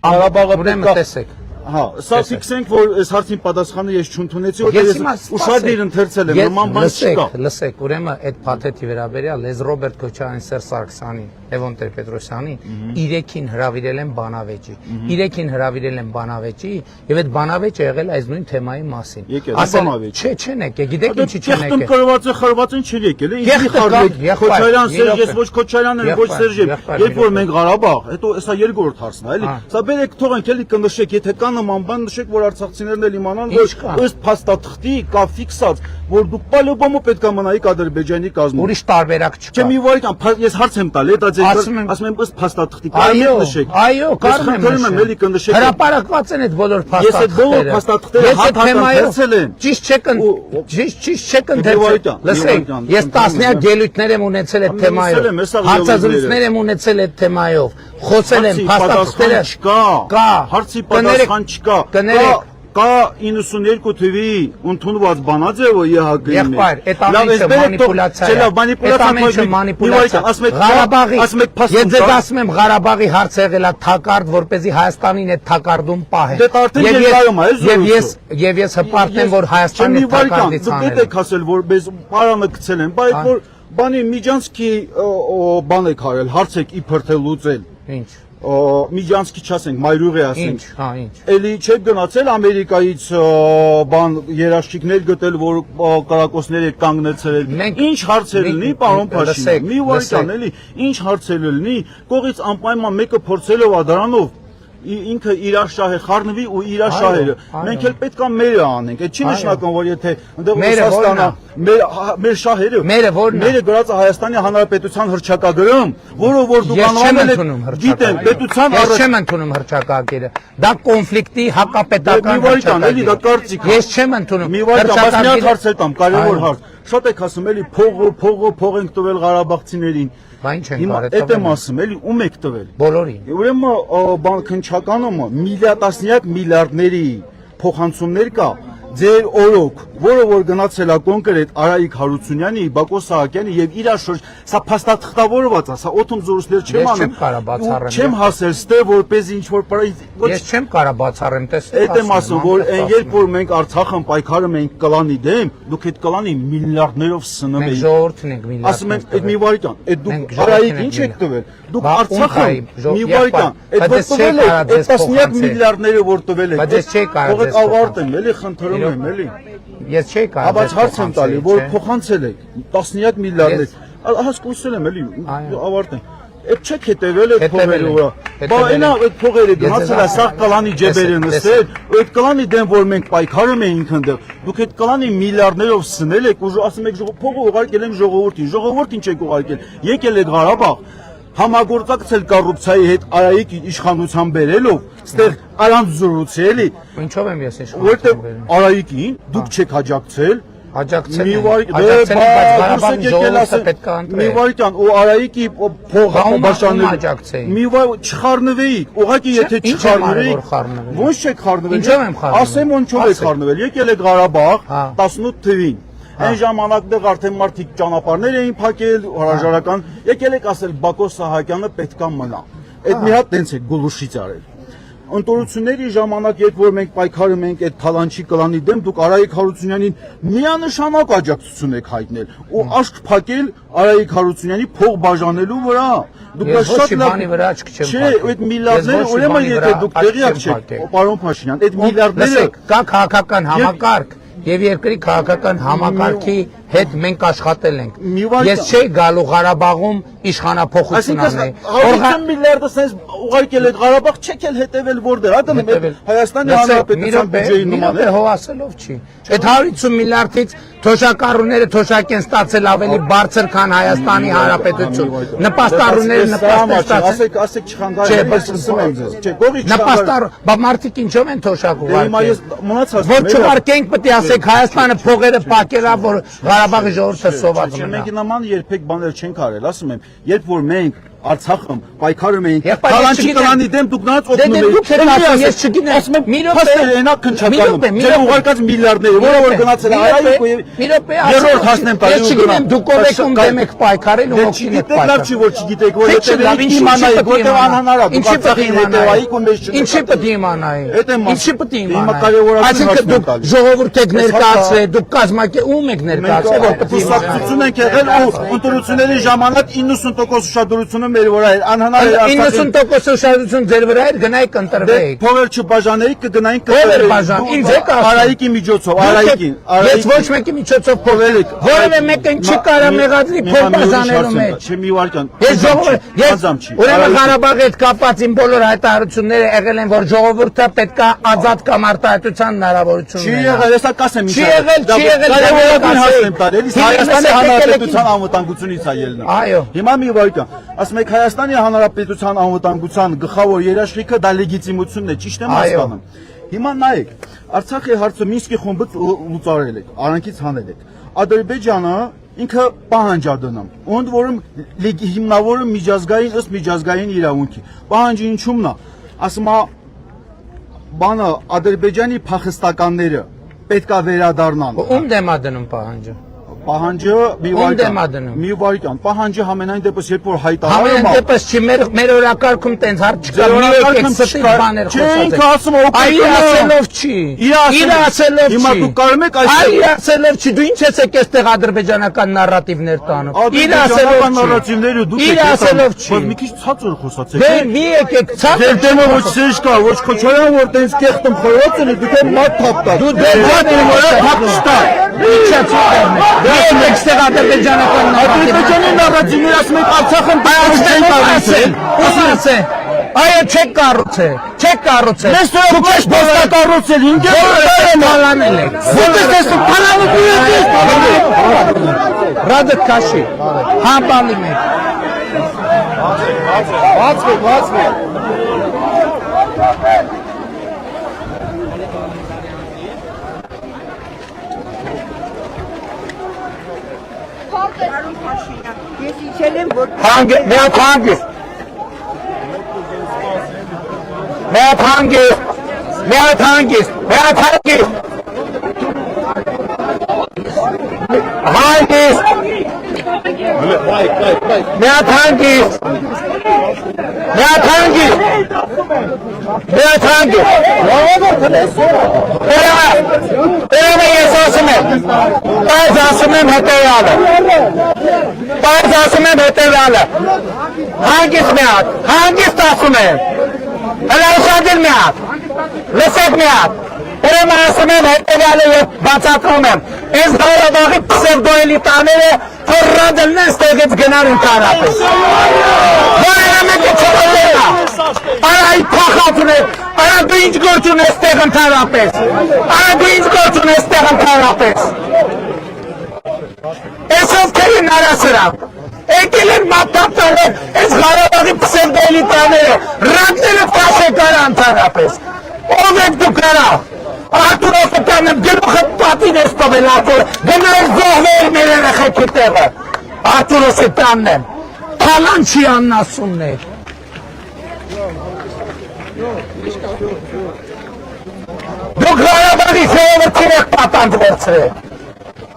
Ղարաբաղը պետք է Հա, սա ֆիքսենք, որ այս հարցին պատասխանը ես չընդունեցի, որտեղ ես ուշադիր ընթերցել եմ, նման բան չկա։ Լսեք, ուրեմն այդ փաթեթի վերաբերյալ ես Ռոբերտ Քոչարյանին, Սերժ Սարգսյանին, Լևոն Տեր-Պետրոսյանին 3-ին հրավիրել եմ բանավեճի։ 3-ին հրավիրել եմ բանավեճի, եւ այդ բանավեճը եղել այս նույն թեմայի մասին։ Ասել, չէ, չեն եկել, գիտեք ինչի չեն եկել։ Խրվածին չի եկել, ինձ խարվեք, Քոչարյան, Սերժ, ես ոչ Քոչարյանն եմ, ոչ Սերժ, երբ որ մենք Ղարաբաղ, հետո սա երկրորդ հարցն է, էլի։ Սա բերեք թողենք էլի կնշեք, եթե կան նման բան նշեք, որ արցախցիներն էլ իմանան, որ ըստ փաստաթղթի կա ֆիքսած, որ դուք պալոբամը պետք է մնայիք Ադրբեջանի կազմում։ Ուրիշ տարբերակ չկա։ Չէ, մի վարքան, ես հարց եմ տալի, դա ձեր ասում եմ ըստ փաստաթղթի կարող եք նշեք։ Այո, կարող եմ էլի կնշեք։ Հրապարակված են այդ բոլոր փաստաթղթերը։ Ես այդ բոլոր փաստաթղթերը հատկացել եմ։ Ճիշտ չեք ընթերցել։ Լսեք, ես տասնյակ ելույթներ եմ ունեցել այդ թեմայով։ Հարցազրույցներ եմ ունեցել այդ թեմայով։ Խոսել եմ փաստաթղթերը կա։ Հարցի պատասխան չկա։ Կներեք Կա 92 թվի ընդունված բանաձևը ԵՀԿ-ի Եղբայր, այդ ամենը մանիպուլյացիա է։ Այդ մանիպուլյացիա։ Ղարաբաղի, ես ձեզ ասում եմ Ղարաբաղի հարցը եղել է թակարդ, որպեսզի Հայաստանին այդ թակարդում պահեն։ Եվ ես հպարտեմ, որ Հայաստանն այդ թակարդից անել։ Դուք եք ասել, որ մեզ պարանը գցել են, բայց որ բանի Միջանցքի բան եք արել, հարց եք իբր թե լուծել։ Ինչ Միջանցքի չասենք, Մայրուղի ասենք։ Ինչ։ Էլի չեք գնացել Ամերիկայից բան երաշխիքներ գտել, որ կարակոսներ եք կանգնեցրել։ Ինչ հարցեր լինի, պարոն Փաշինյան։ Մի վարքան էլի, ինչ հարցեր լինի, կողից անպայման մեկը փորձելով ադրանով ինքը իր շահը խառնվի ու իր շահերը։ Մենք էլ պետք է մերը անենք։ Այդ չի նշանակում, որ եթե այնտեղ Ռուսաստանը մեր շահերը, մերը գրած է Հայաստանի Հանրապետության հռչակագրում, որը որ դուք անվանել եք, գիտեն, պետության Ես չեմ ընդունում հռչակագիրը։ Դա կոնֆլիկտի հակապետական հռչակագիր է, էլի դա կարծիք է։ Ես չեմ ընդունում։ Մի վարքան, բայց մի հատ հարց եմ, կարևոր հարց։ Շատ եք ասում, էլի փող ենք տվել ղարաբաղցիներին։ Ինչ են կարել տվել։ Էդ եմ ասում, էլի ում եք տվել։ Բոլորին։ Ուրեմն բան քնչականում տասնյակ միլիարդների փոխանցումներ կա։ Ձեր օրոք, որը որ գնացել է կոնկրետ Արայիկ Հարությունյանի, Բակո Սահակյանի եւ իր շուրջ, սա փաստաթղթավորված է, սա օթում զորուսներ չեմ անում։ Չեմ հասել ստե որպես ինչ որ Ես չեմ կարող բացառեմ, տեսեք։ Էդ եմ ասում, որ այն երբ որ մենք Արցախն պայքարում ենք կլանի դեմ, դուք այդ կլանի միլիարդներով սնում եք։ Մենք ժողովուրդն ենք միլիարդ։ Ասում ենք, այդ մի վարքան, այդ դուք Արայիկ ինչ եք տվել։ Դուք Արցախը մի վարքան, այդ որ տվել եք, այդ տասնյակ միլիարդները որ տվել եք։ Բայց ես չէի կարող։ Թողեք ավարտեմ, էլի խնդրում եմ, էլի։ Ես չէի կարող։ Բայց հարց եմ տալի, որ փոխանցել եք տասնյակ միլիարդներ։ Հասկացել եմ, էլի, ավարտեմ։ Այդ չեք հետևել այդ փողերը վրա։ Բա այնա այդ փողերը գնացել է սաղ կլանի ջեբերը նստել, այդ կլանի դեմ որ մենք պայքարում էինք այնտեղ։ Դուք այդ կլանի միլիարդներով սնել եք ու ասում եք փողը ուղարկել եմ ժողովրդին։ Ժողովուրդին չեք ուղարկել։ Եկել եք Ղարաբաղ, համագործակցել կոռուպցիայի հետ Արայիկ իշխանության բերելով, ստեղ առանց զրույցի էլի։ Ինչով եմ ես իշխանություն Որտեղ Արայիկին դուք չեք աջակցել։ Աջակցել եմ, բայց Ղարաբաղի ժողովուրդը պետք է ընտրի։ Մի վարքան ու Արայիկի փողը բաշանել։ Մի վար չխառնվեիք, ուղղակի եթե չխառնվեիք, ո՞նց չեք խառնվել։ Ինչով եմ խառնվել։ Ասեմ ոնչով եք խառնվել։ Եկել եք Ղարաբաղ 18 թվին։ Այն ժամանակներ արդեն մարդիկ ճանապարհներ էին փակել, հրաժարական։ Եկել եք ասել Բակո Սահակյանը պետքա մնա։ Այդ մի հատ տենց է գոլուշից արել։ Ընտորությունների ժամանակ, երբ որ մենք պայքարում ենք այդ Թալանչի կլանի դեմ, դուք Արայիկ Հարությունյանին միանշանակ աջակցություն եք հայտնել ու աշկ փակել Արայիկ Հարությունյանի փող բաժանելու վրա։ Դուք շատ լավ վրա աչք չեմ փակել։ Չէ, այդ միլիարդները, ուրեմն եթե դուք տեղյակ չեք, պարոն Փաշինյան, այդ միլիարդները կա քաղաքական համակարգ եւ երկրի քաղաքական համակարգի հետ մենք աշխատել ենք։ Ես չէի գալու Ղարաբաղում իշխանափոխություն անել։ 50 միլիարդը sense ուղարկել եք Ղարաբաղ, չեք էլ հետևել որտեղ, հա, Հայաստանի Հանրապետության բյուջեի նման է։ Հովասելով չի։ Այդ 150 միլիարդից թոշակառուները թոշակ են ստացել ավելի բարձր, քան Հայաստանի Հանրապետություն։ Նպաստառուները նպաստ ստացել։ Ասեք չխանգարեք, բայց ասում եմ ձեզ։ Չէ, գողի նպաստառ, բա մարդիկ ինչով են թոշակ ուղարկել։ Մնացած որ չուղարկենք, պետք է ասեք Հայաստանը փողերը պակել է, որ Ղարաբաղի ժողովուրդը սոված մնա։ Մենք նման երբեք բաներ չենք արել, ասում եմ, երբ որ մենք Արցախում պայքարում էին Քարանչի կլանի դեմ դուք նրանց օգնում եք ես չգիտեմ մի րոպե այնա քնչականում ձեր ուղարկած միլիարդները որը որ գնացել է արայիկ երրորդ հասնեմ տալի ես չգիտեմ դուք ով եք ում դեմ եք պայքարել ու ոգին եք պայքարել լավ չի որ չգիտեք որ հետեւել իմանայիք որտեղ անհնար է դուք Արցախի հետևայիք ու մեզ չգիտեք ինչի պետք է իմանայի ինչի պետք է իմանայի այսինքն դուք ժողովուրդ եք ներկայացրել դուք կազմակերպ ում եք ներկայացրել որ պետք է կուսակցություն ենք եղել ու ընտրությունների ժամանակ 90% ուշադրությունը մեր վրա էր անհնար էր 90% ուշադրություն ձեր վրա էր գնայիք ընտրվեիք փողեր չբաժանեիք կգնայինք ինձ եք Արայիկի միջոցով Արայիկին ես ոչ մեկի միջոցով փողեր եք որևէ մեկը չի կարա մեղադրի փող բաժանելու մեջ չի մի վարքան ես ժողովուրդ ես ուրեմն Ղարաբաղի հետ կապված իմ բոլոր հայտարարությունները եղել են որ ժողովուրդը պետքա ազատ կամ արտահայտության հնարավորություն չի եղել հեսա կասեմ չի եղել կարևորագույն հասնեմ տալ էլի Հայաստանի Հանրապետության անվտանգությունից է ելնա այո հիմա մի վարքան ասում եք Հայաստանի Հանրապետության անվտանգության գլխավոր երաշխիքը դա լեգիտիմությունն է ճիշտ եմ հասկանում հիմա նայեք Արցախի հարցը Մինսկի խումբը լուծարել եք արանքից հանել եք Ադրբեջանը ինքը պահանջ ա դնում ընդ որում հիմնավորը միջազգային ըստ միջազգային իրավունքի պահանջը ինչումն է ասում է բանը Ադրբեջանի փախստականները պետքա վերադառնան ում դեմ ա դնում պահանջը պահանջը մի վարքան պահանջը համենայն դեպս երբ որ հայտարարում համենայն դեպս չի մեր օրակարգում տենց հարց չկա մի եկեք ստի բաներ խոսացեք հիմա դուք կարող եք ասելով չի դու ինչ ես այստեղ ադրբեջանական նարատիվներ տանում իր նարատիվները դուք իր ասելով չի մի քիչ ցածր խոսացեք դե մի եկեք ցածր դեմը ոչ սեջ կա ոչ Քոչարյան որ տենց կեղտում խորոց ունի դուք մատ թափտա դու դեպի որ թափստա իչա ցույց Եկստեղ ադրբեջանական Ադրբեջանի նարատիվները ասում եք Արցախն չեն կառուցել ասացե այո չեք կառուցել դուք եք բոստա կառուցել ինձ բալանել եք Ռադետ քաշի համբալի մեկ բացվեք Ես իջել եմ, որ հանգիստ ասում եմ հələ ուշադիր մի հատ լսեք մի հատ ուրեմն ասում եմ հետևյալը և բացատրում եմ այս Ղարաբաղի պսևդոէլիտաները հռրադելն են ստեղից գնան ընդհանրապես որևէ մեկը չվարելա արա ի փախած ունեք արա դու ինչ գործ ունես ստեղ ընդհանրապես արա դու ինչ գործ ունես ստեղ ընդհանրապես այս ովքերին արասրավ եկել են մատապտալը այս Ղարաբաղի պսևդոէլիտաները ռադները տաշե կարա ընդհանրապես ով եք դու կարա Արտուր Օսիպյանը գլուխը պատին ես տվել արտուր գնայր զոհվել մեր երեխեքի տեղը Արտուր Օսիպյանն եմ Թալանչյանն ասումն է դուք Ղարաբաղի ժողովրդին եք պատանդ վերցրել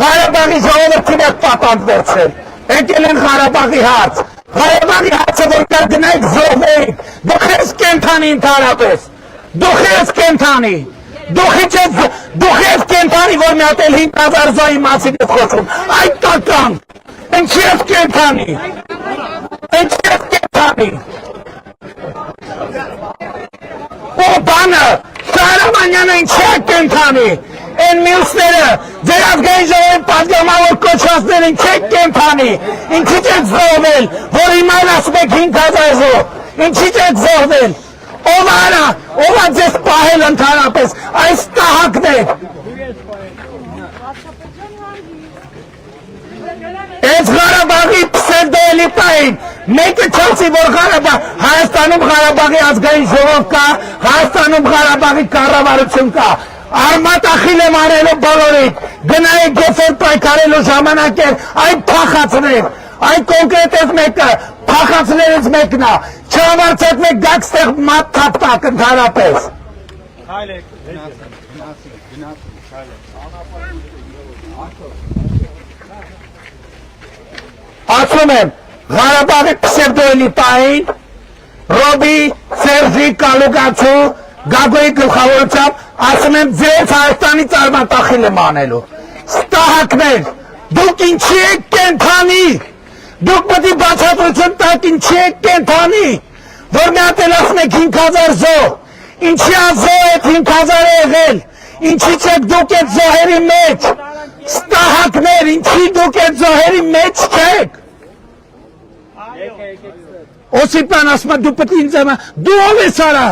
Ղարաբաղի ժողովրդին եք պատանդ վերցրել եկել են Ղարաբաղի հարց Ղարաբաղի հարցը որ կար գնայք զոհվեիք դուք ես կենթանի ընդհանրապես դուք ես կենթանի Դուք ես կենթանի, որ մի հատ էլ 5,000 զոհի մասին ես խոսում, այդ տական, ինչի ես կենթանի, ու բանը, Շահրամանյանը ինչի է կենթանի, են մյուսները, ձեր ազգային ժողովի պատգամավոր կոչվածներ ինչի է կենթանի, ինչի չեք զոհվել, որ հիմա ասում եք 5,000 զոհ, ինչի չեք զոհվել, ով արա, ով ա ձեզ պահել ընդհանրապես, այս տահակն եք։ Այս Ղարաբաղի պսևդոէլիտային, մեկը չասի, որ Հայաստանում Ղարաբաղի ազգային ժողով կա, Հայաստանում Ղարաբաղի կառավարություն կա, արմատախիլ եմ արելու բոլորիդ, գնայեք գեսեր պայքարելու ժամանակ էր, այդ փախածներ, այդ կոնկրետ ես մեկը, փախածներից մեկն է։ Չհավարցեք գաք ստեղ մատ թափտակ ընդհանրապես։ Ասում եմ, Ղարաբաղի պսևդոէլիտային, Ռոբի, Սերժի, Կալուգացու, Գագոյի գլխավորությամբ, ասում եմ, ձեզ Հայաստանից արմատախիլ եմ անելու։ Ստահակներ, դուք ինչի եք կենթանի, դուք պետք է բացատրություն տաք ինչի եք կենթանի, որ մի հատ էլ ասում եք 5000 զոհ, ինչի զոհ եք 5000 եղել, ինչի չեք դուք եք զոհերի մեջ, ստահակներ, ինչի դուք եք զոհերի մեջ չեք։ Օսիպյան ասում է դու պետք է ինձ իմանա, դու ով ես արա,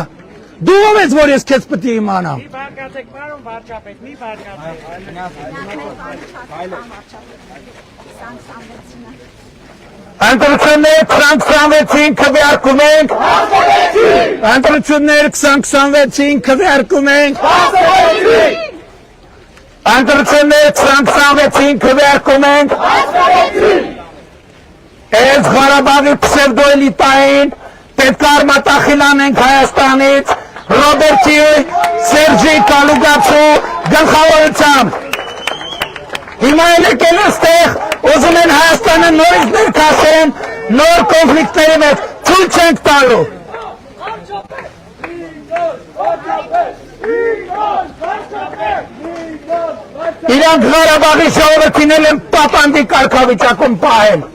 դու ով ես որ ես քեզ պետք է իմանամ։ Մի բարգացեք, պարոն վարչապետ, մի բարգացեք։ Ընտրությունները 2026-ին քվեարկում ենք։ Ընտրությունները 2026-ին քվեարկում ենք։ Ընտրությունները 2026-ին քվեարկում ենք։ Այս Ղարաբաղի պսևդոէլիտային պետք է արմատախիլ անենք Հայաստանից Ռոբերտի, Սերժի, Կալուգացու գլխավորությամբ։ Հիմա էլ եկել այստեղ ուզում են Հայաստանը նորից ներքաշեն նոր կոնֆլիկտների մեջ, ցույց չենք տալու։ Իրանք Ղարաբաղի ժողովրդին էլ են պապանդի կարգավիճակում պահել։